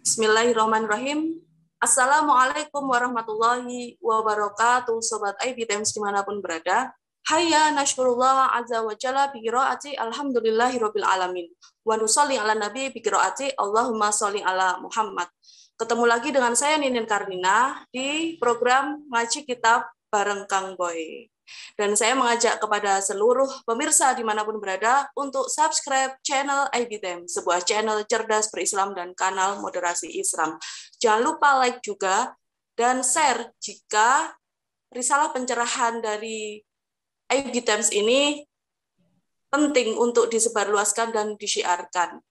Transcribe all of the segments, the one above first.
Bismillahirrahmanirrahim. Assalamualaikum warahmatullahi wabarakatuh, Sobat IB Times dimanapun berada. Hayya nashkurullah azza wa jalla bi qiraati alhamdulillahirabbil alamin. Wa nusalli ala nabi bi qiraati Allahumma sholli ala Muhammad. Ketemu lagi dengan saya Ninin Karnina di program Ngaji Kitab bareng Kang Boy. Dan saya mengajak kepada seluruh pemirsa dimanapun berada untuk subscribe channel IB Times, sebuah channel cerdas berislam dan kanal moderasi Islam. Jangan lupa like juga dan share jika risalah pencerahan dari IB Times ini penting untuk disebarluaskan dan disiarkan.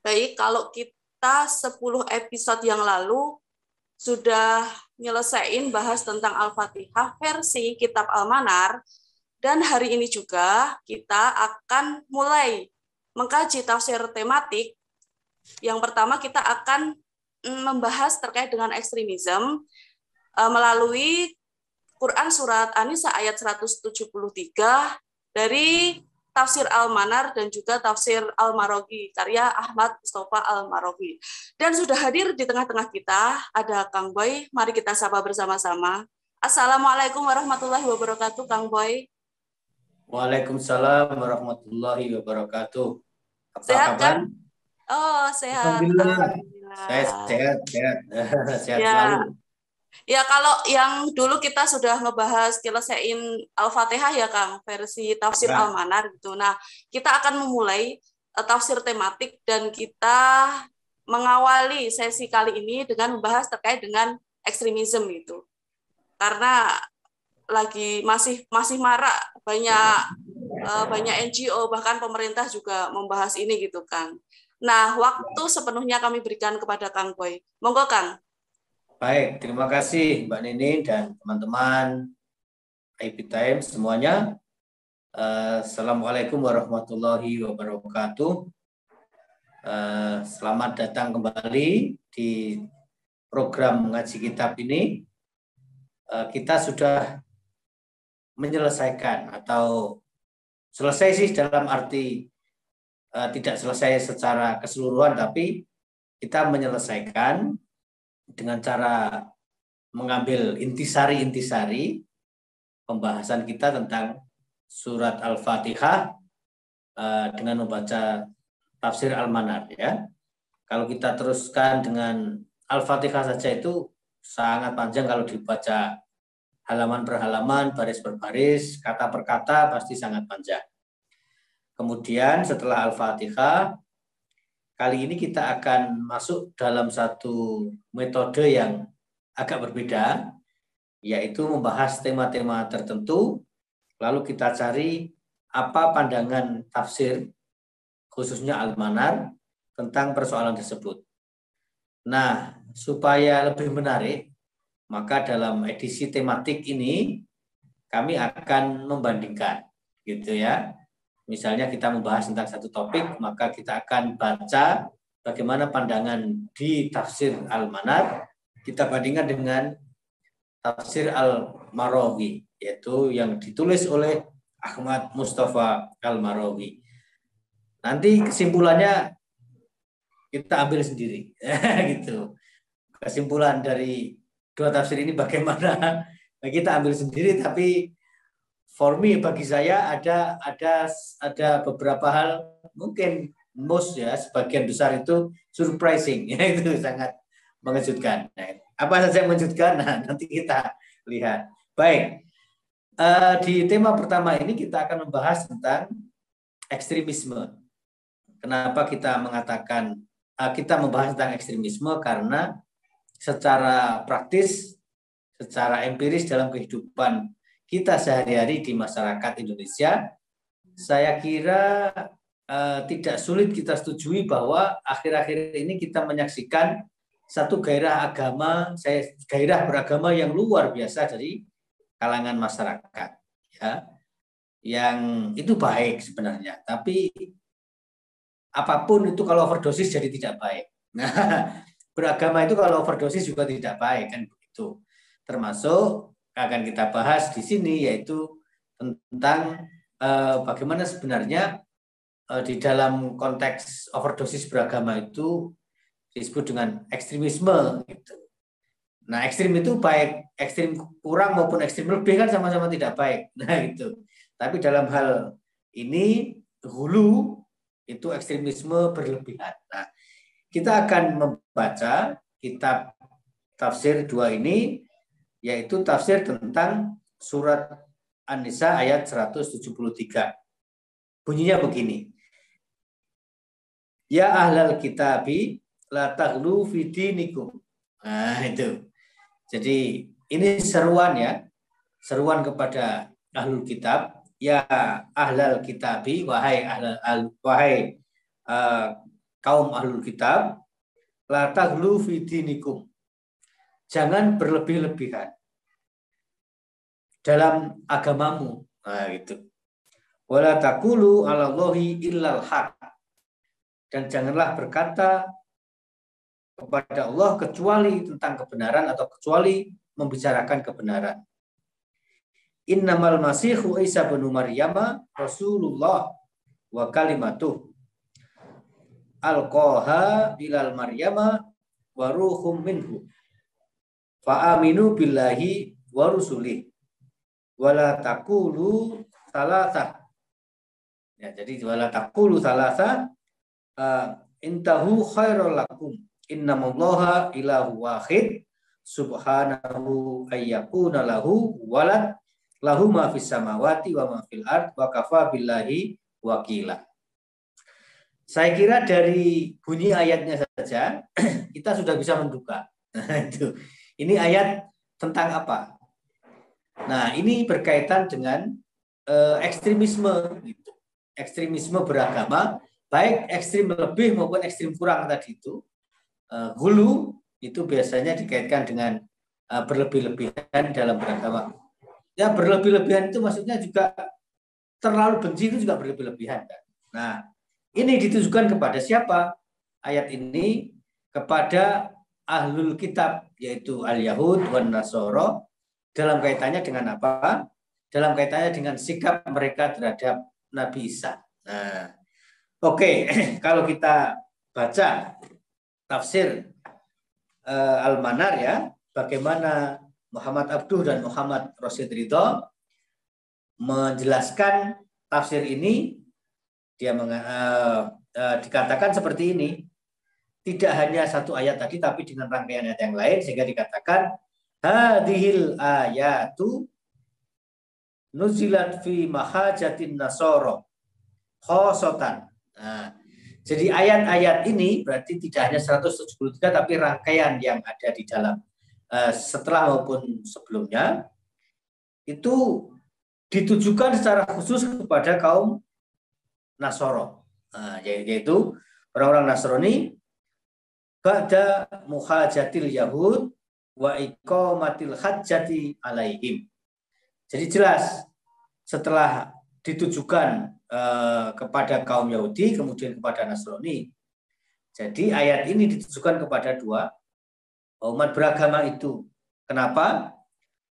Baik, kalau kita 10 episode yang lalu sudah nyelesain bahas tentang Al-Fatihah versi Kitab Al-Manar, dan hari ini juga kita akan mulai mengkaji tafsir tematik. Yang pertama kita akan membahas terkait dengan ekstremisme melalui Quran Surat An-Nisa ayat 173 dari Tafsir Al-Manar dan juga Tafsir Al-Maroghi karya Ahmad Mustafa Al-Maroghi. Dan sudah hadir di tengah-tengah kita ada Kang Boy. Mari kita sapa bersama-sama. Assalamualaikum warahmatullahi wabarakatuh, Kang Boy. Waalaikumsalam warahmatullahi wabarakatuh. Apa sehat, kabar? Kan? Oh, sehat. Alhamdulillah. Saya sehat. Sehat ya. selalu. Ya, kalau yang dulu kita sudah ngebahas nyelesain Al-Fatihah ya Kang, versi tafsir Al-Manar gitu. Nah, kita akan memulai tafsir tematik dan kita mengawali sesi kali ini dengan membahas terkait dengan ekstremisme itu. Karena lagi masih marak banyak NGO bahkan pemerintah juga membahas ini gitu Kang. Nah, waktu sepenuhnya kami berikan kepada Kang Boy. Monggo Kang. Baik, terima kasih Mbak Nini dan teman-teman IB Times semuanya. Assalamualaikum warahmatullahi wabarakatuh. Selamat datang kembali di program Ngaji Kitab ini. Kita sudah menyelesaikan atau selesai sih dalam arti tidak selesai secara keseluruhan, tapi kita menyelesaikan dengan cara mengambil intisari pembahasan kita tentang surat Al-Fatihah dengan membaca tafsir Al-Manar ya. Kalau kita teruskan dengan Al-Fatihah saja itu sangat panjang, kalau dibaca halaman per halaman, baris per baris, kata per kata pasti sangat panjang. Kemudian setelah Al-Fatihah, kali ini kita akan masuk dalam satu metode yang agak berbeda, yaitu membahas tema-tema tertentu, lalu kita cari apa pandangan tafsir, khususnya Al-Manar, tentang persoalan tersebut. Nah, supaya lebih menarik, maka dalam edisi tematik ini, kami akan membandingkan, gitu ya. Misalnya kita membahas tentang satu topik, maka kita akan baca bagaimana pandangan di tafsir Al-Manar, kita bandingkan dengan tafsir Al-Maroghi, yaitu yang ditulis oleh Ahmad Mustafa Al-Maroghi. Nanti kesimpulannya kita ambil sendiri, gitu. Kesimpulan dari dua tafsir ini bagaimana, kita ambil sendiri, tapi for me, bagi saya ada beberapa hal mungkin ya sebagian besar itu surprising, ya, itu sangat mengejutkan. Nah, apa saja yang mengejutkan? Nah, nanti kita lihat. Baik, di tema pertama ini kita akan membahas tentang ekstremisme. Kenapa kita mengatakan kita membahas tentang ekstremisme? Karena secara praktis, secara empiris dalam kehidupan kita sehari-hari di masyarakat Indonesia, saya kira tidak sulit kita setujui bahwa akhir-akhir ini kita menyaksikan satu gairah beragama yang luar biasa dari kalangan masyarakat, ya, yang itu baik sebenarnya. Tapi apapun itu kalau overdosis jadi tidak baik. Nah, beragama itu kalau overdosis juga tidak baik, kan begitu. Termasuk akan kita bahas di sini, yaitu tentang bagaimana sebenarnya di dalam konteks overdosis beragama itu disebut dengan ekstremisme gitu. Nah, ekstrim itu baik ekstrim kurang maupun ekstrim lebih kan sama-sama tidak baik. Nah, itu. Tapi dalam hal ini hulu itu ekstremisme berlebihan. Nah, kita akan membaca kitab tafsir 2 ini, yaitu tafsir tentang surat An-Nisa ayat 173. Bunyinya begini. Ya ahlal kitabi la taghlu fi dinikum. Nah, itu. Jadi ini seruan ya, seruan kepada ahlul kitab, ya ahlal kitabi, wahai kaum ahlul kitab, la taghlu fi dinikum. Jangan berlebih-lebihan dalam agamamu. Nah, itu. Wala taqulu 'alallahi illal haq. Dan janganlah berkata kepada Allah kecuali tentang kebenaran atau kecuali membicarakan kebenaran. Innamal masihu Isa bin Maryam Rasulullah wa kalimatuh alqaha ilal Maryama wa ruhum minhu fa aminu billahi wa rusulih wala taqulu salasah. Ya, jadi wala taqulu salasah intahu khairul lakum innamallaha ilahu wahid subhanahu ayyakuna lahu walad lahu ma fis samawati wa ma fil ard wa kafa billahi wakila. Saya kira dari bunyi ayatnya saja kita sudah bisa menduga. Itu. Ini ayat tentang apa? Nah, ini berkaitan dengan ekstremisme gitu. Ekstremisme beragama, baik ekstrim lebih maupun ekstrim kurang tadi itu. Hulu itu biasanya dikaitkan dengan berlebih-lebihan dalam beragama. Ya, berlebih-lebihan itu maksudnya juga terlalu benci itu juga berlebih-lebihan. Nah, ini ditujukan kepada siapa? Ayat ini kepada ahlul kitab, yaitu al-Yahud wan Nasara, dalam kaitannya dengan apa? Dalam kaitannya dengan sikap mereka terhadap Nabi Isa. Nah, oke, kalau kita baca tafsir Al-Manar ya, bagaimana Muhammad Abduh dan Muhammad Rasid Ridho menjelaskan tafsir ini, dia dikatakan seperti ini, tidak hanya satu ayat tadi, tapi dengan rangkaian ayat yang lain, sehingga dikatakan hadhil ayatu nuzilat fi mahajatin nasoro khosotan. Nah, jadi ayat-ayat ini berarti tidak hanya 173 tapi rangkaian yang ada di dalam setelah maupun sebelumnya itu ditujukan secara khusus kepada kaum Nasoro. Nah, yaitu orang-orang Nasrani ba'da muhajatil Yahud wa iqamatil hajjati alaihim. Jadi jelas setelah ditujukan kepada kaum Yahudi, kemudian kepada Nasrani. Jadi ayat ini ditujukan kepada dua umat beragama itu. Kenapa?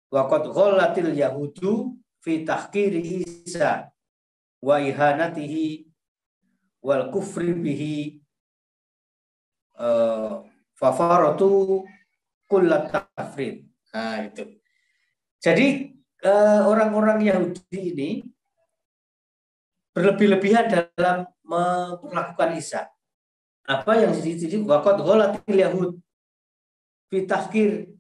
Waqad ghallatil yahudu fi tahqiri Isa wa ihanatihi wal kufri bihi fafaratu kullat tafrid. Nah, itu. Jadi orang-orang Yahudi ini berlebih-lebihan dalam memperlakukan Isa. Apa yang jadi waqad ghalatil yahud fi tahqir,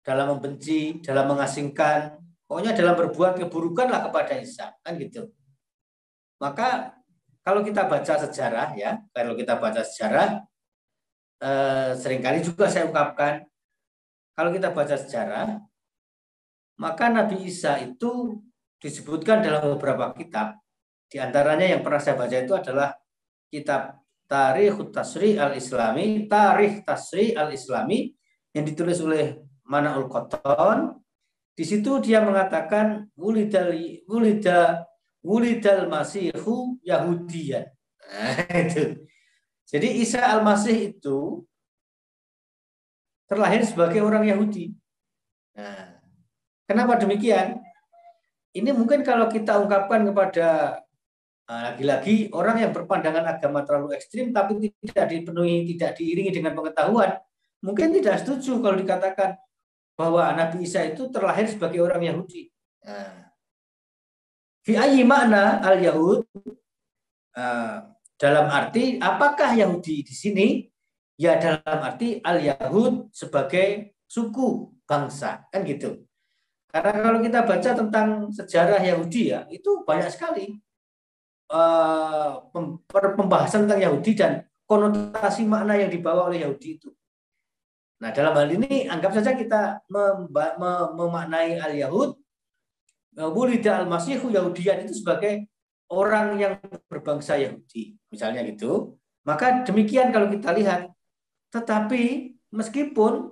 dalam membenci, dalam mengasingkan, pokoknya dalam berbuat keburukanlah kepada Isa, kan gitu. Maka kalau kita baca sejarah ya, seringkali juga saya ungkapkan, kalau kita baca sejarah, maka Nabi Isa itu disebutkan dalam beberapa kitab. Di antaranya yang pernah saya baca itu adalah kitab Tarikh Tasri al-Islami, Tarikh Tasri al-Islami yang ditulis oleh Mana'ul Qattan. Di situ dia mengatakan wulidal masihu yahudiyan. Nah, itu. Jadi Isa al-Masih itu terlahir sebagai orang Yahudi. Nah, kenapa demikian? Ini mungkin kalau kita ungkapkan kepada Lagi-lagi orang yang berpandangan agama terlalu ekstrim tapi tidak dipenuhi, tidak diiringi dengan pengetahuan, mungkin tidak setuju kalau dikatakan bahwa Nabi Isa itu terlahir sebagai orang Yahudi. Fi ayyi makna al-Yahud, dalam arti apakah Yahudi di sini? Ya dalam arti al-Yahud sebagai suku, bangsa, kan gitu. Karena kalau kita baca tentang sejarah Yahudi ya, itu banyak sekali pembahasan tentang Yahudi dan konotasi makna yang dibawa oleh Yahudi itu. Nah, dalam hal ini anggap saja kita memaknai al-Yahud, wulida al-Masihu Yahudian itu sebagai orang yang berbangsa Yahudi, misalnya gitu. Maka demikian kalau kita lihat. Tetapi meskipun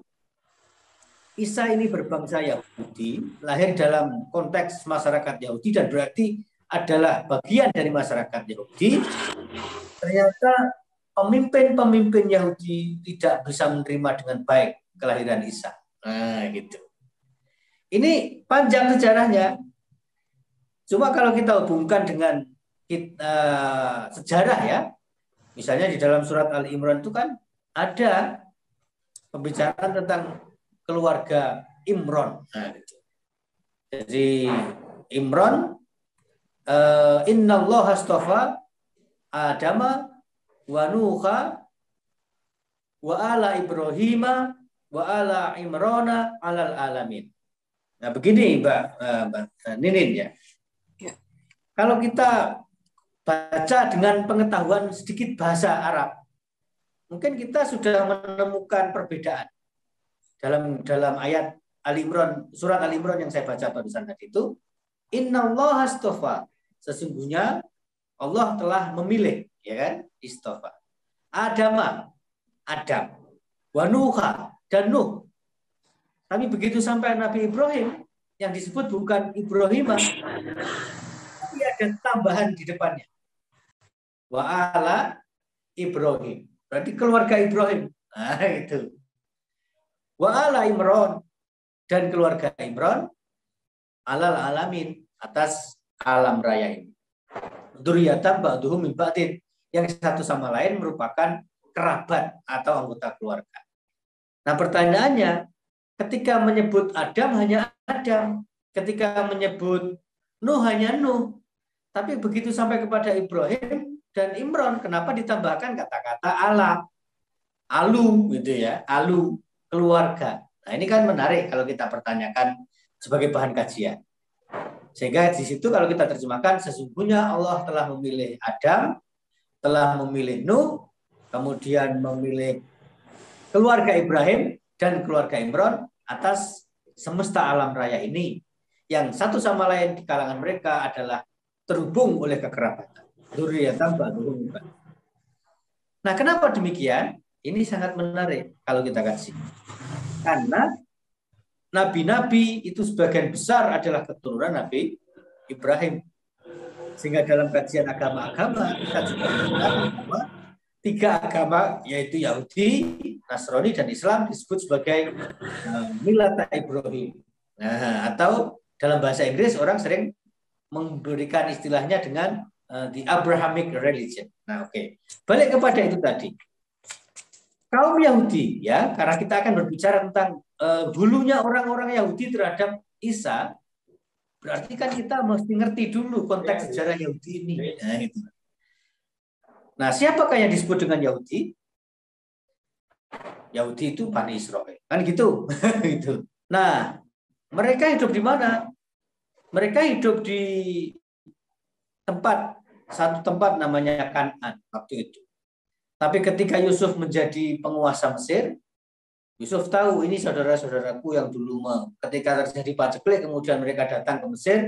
Isa ini berbangsa Yahudi, lahir dalam konteks masyarakat Yahudi dan berarti adalah bagian dari masyarakat Yahudi, ternyata pemimpin-pemimpin Yahudi tidak bisa menerima dengan baik kelahiran Isa. Nah, gitu. Ini panjang sejarahnya. Cuma kalau kita hubungkan dengan sejarah ya, misalnya di dalam surat Al-Imran itu kan ada pembicaraan tentang keluarga Imron. Nah, gitu. Jadi Imron, Innallaha astafa Adama wa Nuha wa ala Ibrahima wa ala Imrona alal alamin. Nah begini Mbak Ninin ya. Kalau kita baca dengan pengetahuan sedikit bahasa Arab, mungkin kita sudah menemukan perbedaan dalam ayat Ali Imran, surat Ali Imran yang saya baca barusan tadi itu, Innallaha astafa, sesungguhnya Allah telah memilih, ya kan? Istafa. Adam, wa Nuha, dan Nuh. Tapi begitu sampai Nabi Ibrahim, yang disebut bukan Ibrahimah, tapi ada tambahan di depannya. Wa ala Ibrahim. Berarti keluarga Ibrahim. Nah, itu. Wa ala Imran, dan keluarga Imran alal alamin, atas alam raya ini. Dzurriyyatan ba'duhum min ba'din, yang satu sama lain merupakan kerabat atau anggota keluarga. Nah, pertanyaannya, ketika menyebut Adam hanya Adam, ketika menyebut Nuh hanya Nuh, tapi begitu sampai kepada Ibrahim dan Imran, kenapa ditambahkan kata-kata ala, alu gitu ya, alu, keluarga. Nah, ini kan menarik kalau kita pertanyakan sebagai bahan kajian. Sehingga di situ kalau kita terjemahkan, sesungguhnya Allah telah memilih Adam, telah memilih Nuh, kemudian memilih keluarga Ibrahim dan keluarga Imran atas semesta alam raya ini, yang satu sama lain di kalangan mereka adalah terhubung oleh kekerabatan. Dzurriyyatan ba'duhum min ba'd. Nah, kenapa demikian? Ini sangat menarik kalau kita kaji. Karena nabi-nabi itu sebagian besar adalah keturunan Nabi Ibrahim. Sehingga dalam kajian agama-agama kita juga mengatakan bahwa tiga agama, yaitu Yahudi, Nasrani, dan Islam disebut sebagai Millata Ibrahim. Nah, atau dalam bahasa Inggris orang sering memberikan istilahnya dengan the Abrahamic religion. Nah, oke. Balik kepada itu tadi. Kaum Yahudi, ya, karena kita akan berbicara tentang dulunya orang-orang Yahudi terhadap Isa, berarti kan kita mesti ngerti dulu konteks sejarah Yahudi ini. Nah, itu. Nah, siapakah yang disebut dengan Yahudi? Yahudi itu Bani Israel, kan gitu. Gitu. Nah, mereka hidup di mana? Mereka hidup di satu tempat namanya Kan'an waktu itu. Tapi ketika Yusuf menjadi penguasa Mesir, Yusuf tahu ini saudara-saudaraku yang dulu ketika terjadi paceklik kemudian mereka datang ke Mesir,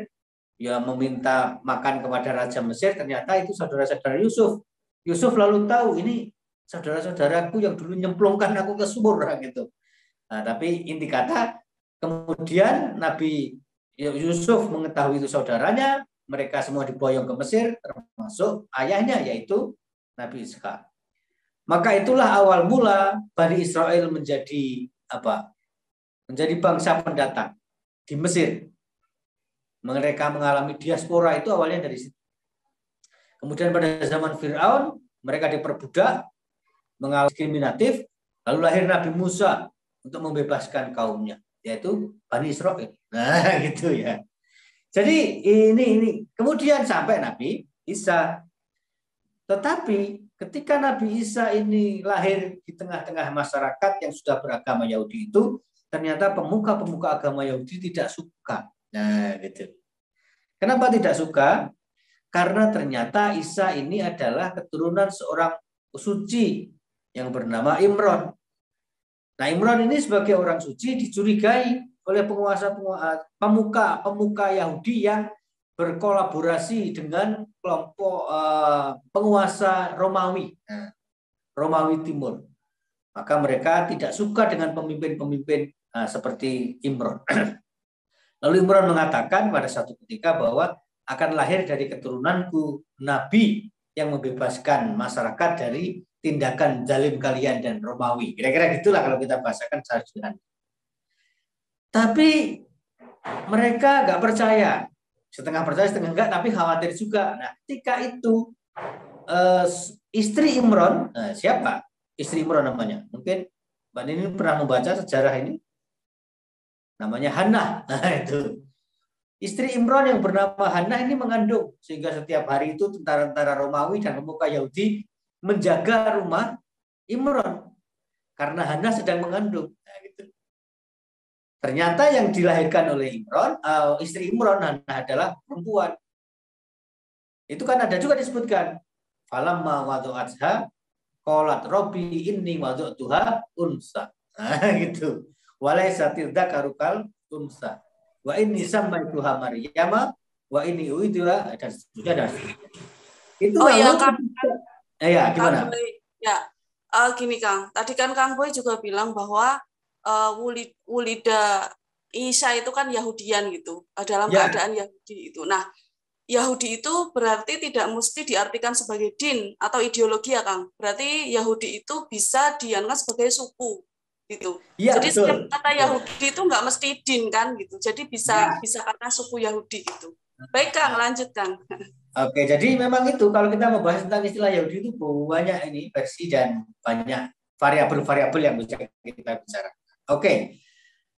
ya meminta makan kepada Raja Mesir, ternyata itu saudara-saudara Yusuf. Yusuf lalu tahu ini saudara-saudaraku yang dulu nyemplungkan aku ke sumur gitu. Nah, tapi inti kata kemudian Nabi Yusuf mengetahui itu saudaranya, mereka semua diboyong ke Mesir, termasuk ayahnya yaitu Nabi Ishak. Maka itulah awal mula Bani Israel menjadi apa? Menjadi bangsa pendatang di Mesir. Mereka mengalami diaspora itu awalnya dari situ. Kemudian pada zaman Fir'aun, mereka diperbudak, mengalami diskriminatif, lalu lahir Nabi Musa untuk membebaskan kaumnya, yaitu Bani Israel. Nah, gitu ya. Jadi ini kemudian sampai Nabi Isa. Tetapi ketika Nabi Isa ini lahir di tengah-tengah masyarakat yang sudah beragama Yahudi itu, ternyata pemuka-pemuka agama Yahudi tidak suka. Nah, gitu. Kenapa tidak suka? Karena ternyata Isa ini adalah keturunan seorang suci yang bernama Imron. Nah, Imron ini sebagai orang suci dicurigai oleh pemuka Yahudi yang berkolaborasi dengan kelompok penguasa Romawi, Romawi Timur. Maka mereka tidak suka dengan pemimpin-pemimpin seperti Imron. Lalu Imron mengatakan pada satu ketika bahwa akan lahir dari keturunanku Nabi yang membebaskan masyarakat dari tindakan zalim kalian dan Romawi. Kira-kira gitulah kalau kita bahasakan secara sederhana. Tapi mereka nggak percaya. Setengah percaya, setengah enggak, tapi khawatir juga. Nah, ketika itu istri Imron, siapa? Istri Imron namanya. Mungkin Mbak Nini pernah membaca sejarah ini. Namanya Hannah. Nah, itu. Istri Imron yang bernama Hannah ini mengandung. Sehingga setiap hari itu tentara-tentara Romawi dan pemuka Yahudi menjaga rumah Imron. Karena Hannah sedang mengandung. Nah, gitu. Ternyata yang dilahirkan oleh Imron, istri Imron adalah perempuan. Itu kan ada juga disebutkan. Falamma wadu'atha qalat rabbi inni wadu'tuha unsa. Nah, gitu. Walaysa dzakaru kal unsa. Wa inni sammaituha Maryama wa inni uiduha dan seterusnya. Itu ya Kang. Ya, gimana? Gini Kang. Tadi kan Kang Boy juga bilang bahwa Wulida Isa itu kan Yahudian gitu, dalam keadaan Yahudi itu. Nah, Yahudi itu berarti tidak mesti diartikan sebagai din atau ideologi ya Kang. Berarti Yahudi itu bisa dianggap sebagai suku gitu. Ya, jadi betul, setiap kata betul. Yahudi itu nggak mesti din kan gitu. Jadi bisa karena suku Yahudi gitu. Baik Kang, lanjut Kang. Oke, jadi memang itu kalau kita membahas tentang istilah Yahudi itu banyak ini versi dan banyak variabel-variabel yang bisa kita bicara. Oke,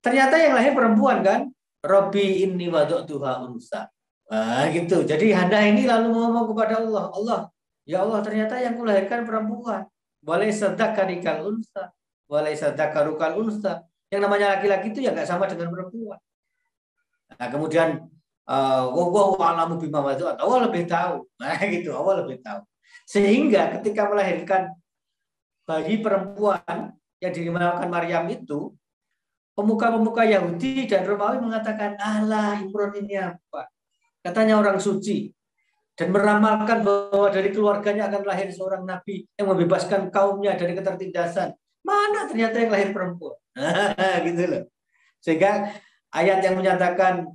ternyata yang lahir perempuan kan, Robbi inni wadu'tuha unsa. Nah, gitu. Jadi Hannah ini lalu ngomong kepada Allah, Allah, ya Allah ternyata yang kulahirkan perempuan. Walaysa dzakarikal unsa, walaysa dzakarukal unsa. Yang namanya laki-laki itu ya nggak sama dengan perempuan. Nah, kemudian wallahu a'lamu bima wadu'at. Allah lebih tahu. Nah, gitu, Allah lebih tahu. Sehingga ketika melahirkan bayi perempuan yang dinamakan Maryam itu, pemuka-pemuka Yahudi dan Romawi mengatakan, Allah, Imron ini apa? Katanya orang suci. Dan meramalkan bahwa dari keluarganya akan lahir seorang nabi yang membebaskan kaumnya dari ketertindasan. Mana ternyata yang lahir perempuan? Gitu loh. Sehingga ayat yang menyatakan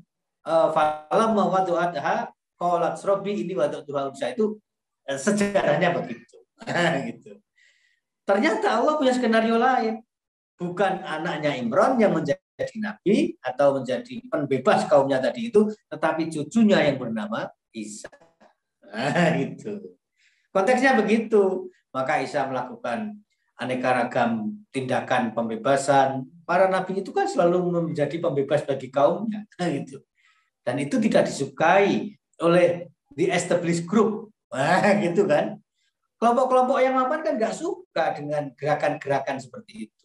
falamma wadu'atha qalat rabbi inni wadu'tuha unsa itu sejarahnya begitu. Gitu. Ternyata Allah punya skenario lain. Bukan anaknya Imron yang menjadi nabi atau menjadi pembebas kaumnya tadi itu, tetapi cucunya yang bernama Isa. Nah, gitu. Konteksnya begitu. Maka Isa melakukan aneka ragam tindakan pembebasan. Para nabi itu kan selalu menjadi pembebas bagi kaumnya. Nah, gitu. Dan itu tidak disukai oleh the established group. Nah, gitu kan. Kelompok-kelompok yang aman kan nggak suka dengan gerakan-gerakan seperti itu.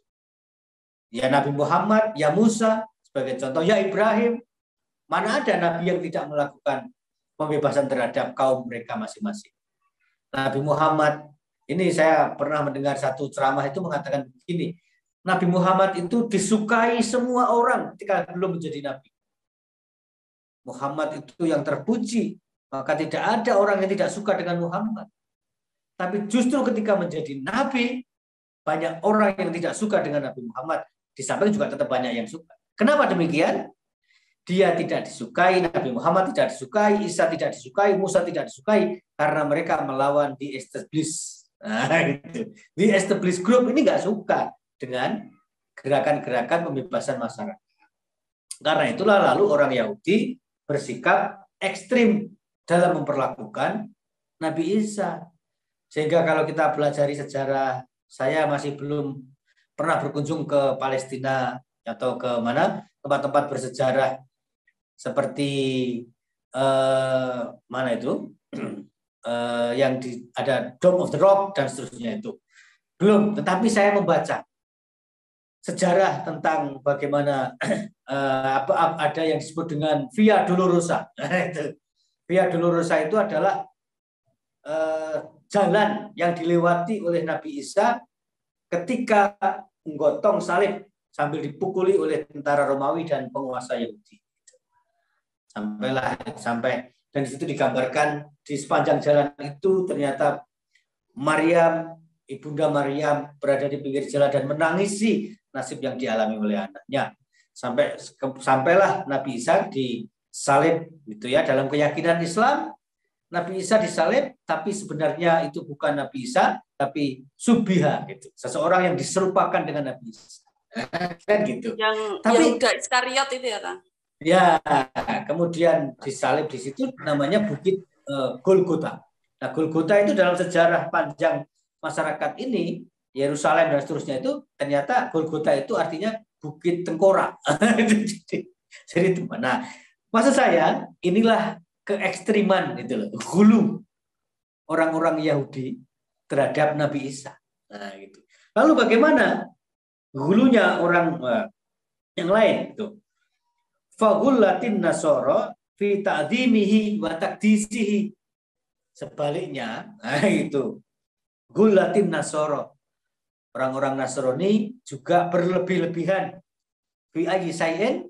Ya Nabi Muhammad, ya Musa, sebagai contoh, ya Ibrahim. Mana ada nabi yang tidak melakukan pembebasan terhadap kaum mereka masing-masing. Nabi Muhammad, ini saya pernah mendengar satu ceramah itu mengatakan begini, Nabi Muhammad itu disukai semua orang ketika belum menjadi nabi. Muhammad itu yang terpuji, maka tidak ada orang yang tidak suka dengan Muhammad. Tapi justru ketika menjadi nabi, banyak orang yang tidak suka dengan Nabi Muhammad. Di samping juga tetap banyak yang suka. Kenapa demikian? Dia tidak disukai, Nabi Muhammad tidak disukai, Isa tidak disukai, Musa tidak disukai, karena mereka melawan the established. Nah, gitu. The established group ini nggak suka dengan gerakan-gerakan pembebasan masyarakat. Karena itulah lalu orang Yahudi bersikap ekstrim dalam memperlakukan Nabi Isa. Sehingga kalau kita pelajari sejarah, saya masih belum pernah berkunjung ke Palestina atau ke mana tempat-tempat bersejarah seperti mana itu yang ada Dome of the Rock dan seterusnya itu. Belum, tetapi saya membaca sejarah tentang bagaimana ada yang disebut dengan Via Dolorosa. Via Dolorosa itu adalah jalan yang dilewati oleh Nabi Isa ketika menggotong salib sambil dipukuli oleh tentara Romawi dan penguasa Yahudi. Sampai dan di situ digambarkan di sepanjang jalan itu ternyata Maryam, Ibunda Maryam berada di pinggir jalan dan menangisi nasib yang dialami oleh anaknya. Sampailah Nabi Isa disalib gitu ya. Dalam keyakinan Islam, Nabi Isa disalib, tapi sebenarnya itu bukan Nabi Isa, tapi Subiha gitu. Seseorang yang diserupakan dengan Nabi Isa. Kan gitu. Yang Yuda Iskariot itu ya, Kang? Ya, kemudian disalib di situ namanya Bukit Golgota. Nah, Golgota itu dalam sejarah panjang masyarakat ini, Yerusalem dan seterusnya itu, ternyata Golgota itu artinya Bukit Tengkorak. Jadi, nah, maksud saya inilah keekstriman itu loh, hulu orang-orang Yahudi terhadap Nabi Isa. Nah, gitu. Lalu bagaimana hulunya orang yang lain itu? Fagullatin nasoro fi ta'dimihi wa taqdisihi. Sebaliknya, nah itu. Gullatin nasoro. Orang-orang Nasrani juga berlebih-lebihan fi ayyi syai'in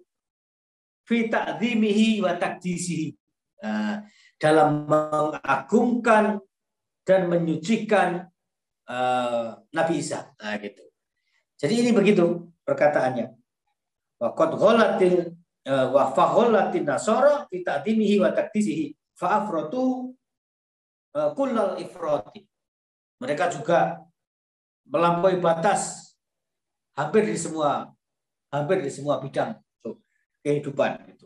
fi ta'dimihi wa taqdisihi. Nah, dalam mengagungkan dan menyucikan Nabi Isa. Nah, gitu. Jadi ini begitu perkataannya. Wa qad ghalatil wa faghalatin nasara fi ta'dimihi wa taqdisihi fa afratu kullal ifrati. Mereka juga melampaui batas hampir di semua bidang kehidupan itu.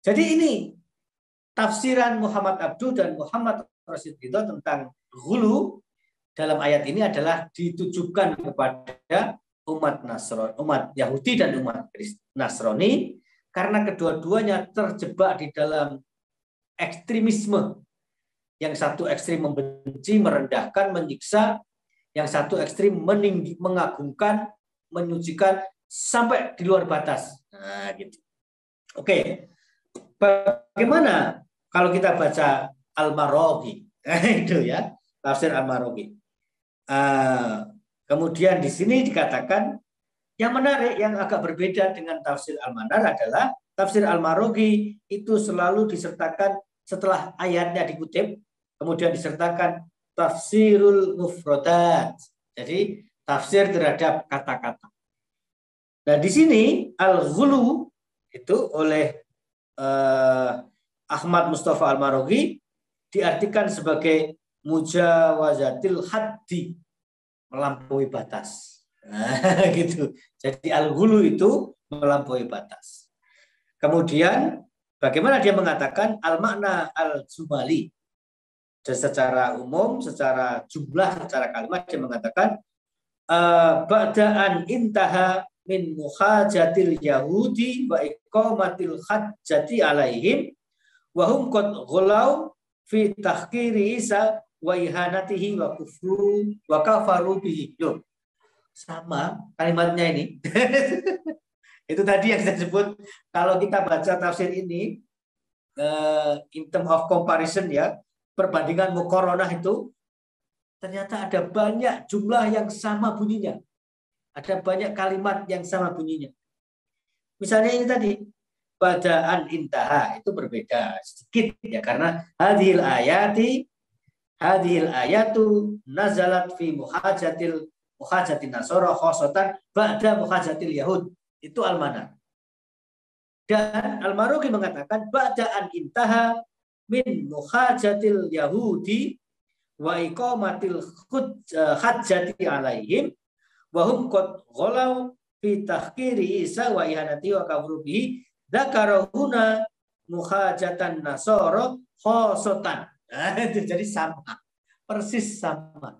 Jadi ini tafsiran Muhammad Abduh dan Muhammad Rashid Ridho tentang hulu dalam ayat ini adalah ditujukan kepada umat Nasrani, umat Yahudi dan umat Nasrani, karena kedua-duanya terjebak di dalam ekstremisme. Yang satu ekstrim membenci, merendahkan, menyiksa, yang satu ekstrim mengagungkan, menyucikan sampai di luar batas. Nah, gitu. Oke. Bagaimana kalau kita baca Al-Maraghi? Itu ya, tafsir Al-Maraghi. Kemudian di sini dikatakan yang menarik, yang agak berbeda dengan tafsir Al-Manar adalah tafsir Al-Maraghi itu selalu disertakan setelah ayatnya dikutip, kemudian disertakan tafsirul mufradat. Jadi tafsir terhadap kata-kata. Nah di sini al-ghulu itu oleh Ahmad Mustafa Al-Maraghi diartikan sebagai mujawazatil haddi, melampaui batas. Nah, gitu. Jadi al-ghulu itu melampaui batas. Kemudian bagaimana dia mengatakan al-makna al-jumali? Dan secara umum, secara jumlah, secara kalimat dia mengatakan ba'da'an intaha min muhajatil yahudi wa iqamatil hajjati alaihim wa hum qad ghulau fi tahqiri Isa wa ihanatihi wa kufru wa kafaru bihi. Loh, sama kalimatnya ini. Itu tadi yang saya sebut, kalau kita baca tafsir ini in term of comparison ya, perbandingan muqaranah itu ternyata ada banyak jumlah yang sama bunyinya. Ada banyak kalimat yang sama bunyinya. Misalnya ini tadi, badaan intaha itu berbeda sedikit ya, karena hadhil ayatu nazalat fi muhajatin nasara khosatan ba'da muhajatil yahud. Itu Al-Manar. Dan Al-Maraghi mengatakan badaan intaha min muhajatil yahudi wa iqamatil hajjati alaihim wa hum qad ghalau fi tahqiri Isa wa ihanati wa kafru bihi dzakarahuna muhajatan nasara khosatan. Nah, itu jadi sama, persis sama.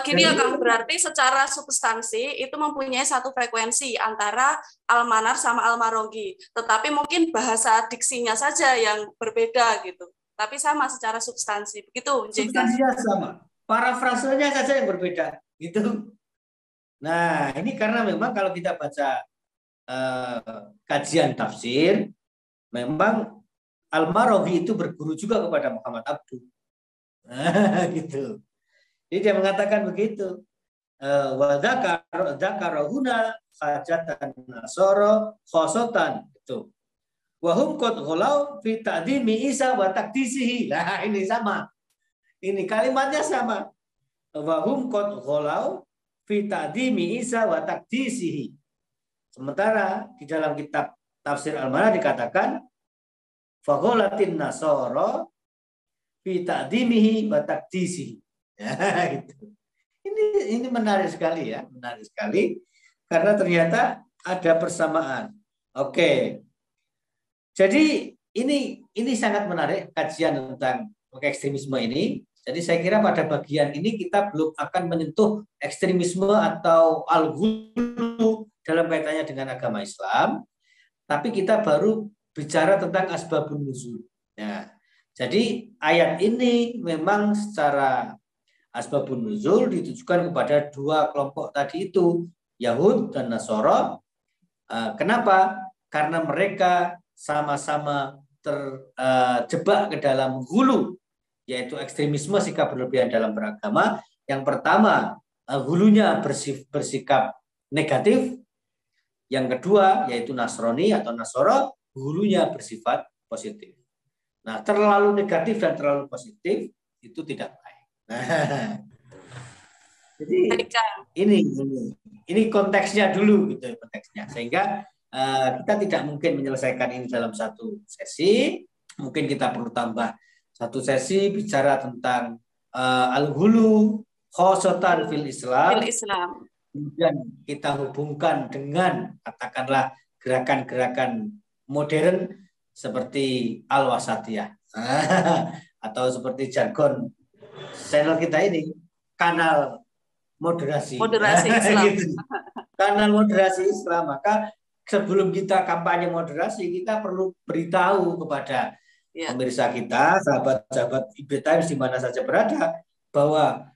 Gini ya Kang, berarti secara substansi itu mempunyai satu frekuensi antara Al-Manar sama Al-Marogi. Tetapi mungkin bahasa diksinya saja yang berbeda gitu. Tapi sama secara substansi. Begitu, Substansinya sama. Parafrasenya saja yang berbeda. Gitu. Nah, ini karena memang kalau kita baca kajian tafsir, memang Al-Marogi itu berguru juga kepada Muhammad Abduh. Nah, gitu. Jadi dia mengatakan begitu. Wa dzakarahuna hajatan nasoro khosotan itu. Wa hum qad ghalau fi ta'dimi Isa wa taqdisihi. Nah, ini sama. Ini kalimatnya sama. Wa hum qad ghalau fi ta'dimi Isa wa taqdisihi. Sementara di dalam kitab tafsir Al-Manar dikatakan fa ghalatin nasara fi ta'dimihi wa taqdisihi. Ya, gitu. Ini menarik sekali ya, menarik sekali karena ternyata ada persamaan. Oke. Jadi ini sangat menarik kajian tentang ekstremisme ini. Jadi saya kira pada bagian ini kita belum akan menyentuh ekstremisme atau al-ghulu dalam kaitannya dengan agama Islam, tapi kita baru bicara tentang asbabun nuzul. Nah, jadi ayat ini memang secara asbabun nuzul ditujukan kepada dua kelompok tadi itu, Yahud dan Nasara. Kenapa? Karena mereka sama-sama terjebak ke dalam hulu, yaitu ekstremisme sikap berlebihan dalam beragama. Yang pertama, hulunya bersikap negatif. Yang kedua, yaitu Nasrani atau Nasara, hulunya bersifat positif. Nah, terlalu negatif dan terlalu positif itu tidak baik. Nah, jadi ini konteksnya dulu gitu konteksnya, sehingga kita tidak mungkin menyelesaikan ini dalam satu sesi. Mungkin kita perlu tambah satu sesi bicara tentang al-ghulu khosotan fil Islam. Kemudian kita hubungkan dengan katakanlah gerakan-gerakan modern seperti al-wasatiyah atau seperti jargon channel kita ini, kanal moderasi Islam. Gitu. Kanal moderasi Islam. Maka sebelum kita kampanye moderasi, kita perlu beritahu kepada pemirsa kita, sahabat-sahabat IB Times di mana saja berada, bahwa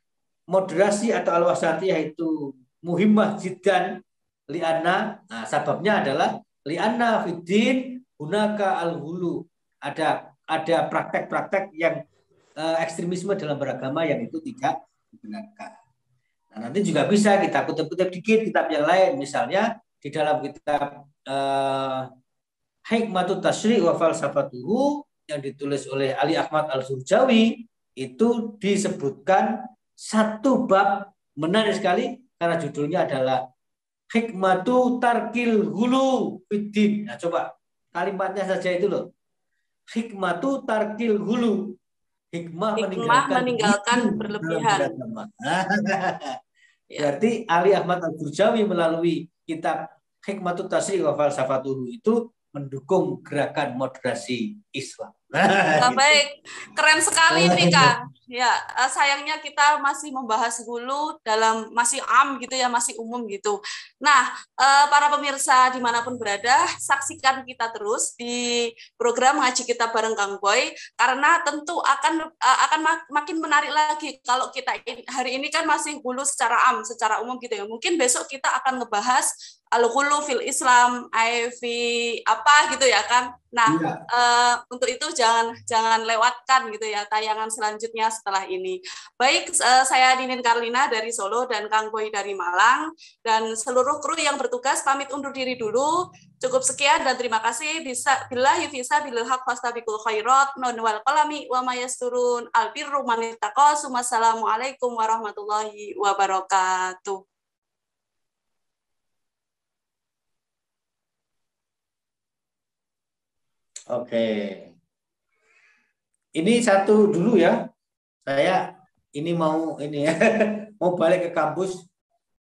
moderasi atau al-wasatiyah itu muhimmah jiddan li'anna. Nah, sebabnya adalah li'anna fiddin hunaka al-hulu. Ada praktek-praktek yang ekstremisme dalam beragama yang itu tidak dibenarkan. Nah, nanti juga bisa kita kutip-kutip dikit kitab yang lain, misalnya di dalam kitab Hikmatut Tasyri' wa Falsafatuhu yang ditulis oleh Ali Ahmad Al-Surjawi, itu disebutkan satu bab menarik sekali karena judulnya adalah Hikmatu Tarkil Hulu Fiddin. Nah, coba kalimatnya saja itu loh. Hikmatu Tarkil Hulu. Hikmah meninggalkan berlebihan. Berarti Ali Ahmad Al-Burjawi melalui kitab Hikmatut Tasyri' wa Falsafatuhu itu mendukung gerakan moderasi Islam. Baik, keren sekali nih Kang. Ya, sayangnya kita masih membahas hulu dalam masih gitu ya, masih umum gitu. Nah, para pemirsa dimanapun berada, saksikan kita terus di program Ngaji Kitab bareng Kang Boy, karena tentu akan makin menarik lagi kalau kita hari ini kan masih hulu secara secara umum gitu ya. Mungkin besok kita akan ngebahas al-ghulu fil Islam, apa gitu ya kan. Nah, untuk itu jangan lewatkan gitu ya tayangan selanjutnya setelah ini. Baik, saya Ninin Karlina dari Solo dan Kang Boy dari Malang dan seluruh kru yang bertugas pamit undur diri dulu. Cukup sekian dan terima kasih. Billahi fisabilil haq fastabiqul khairat nun wal qalami wa mayasturun albirru manittaqas. Wassalamualaikum warahmatullahi wabarakatuh. Oke. Ini satu dulu ya. Saya ini mau balik ke kampus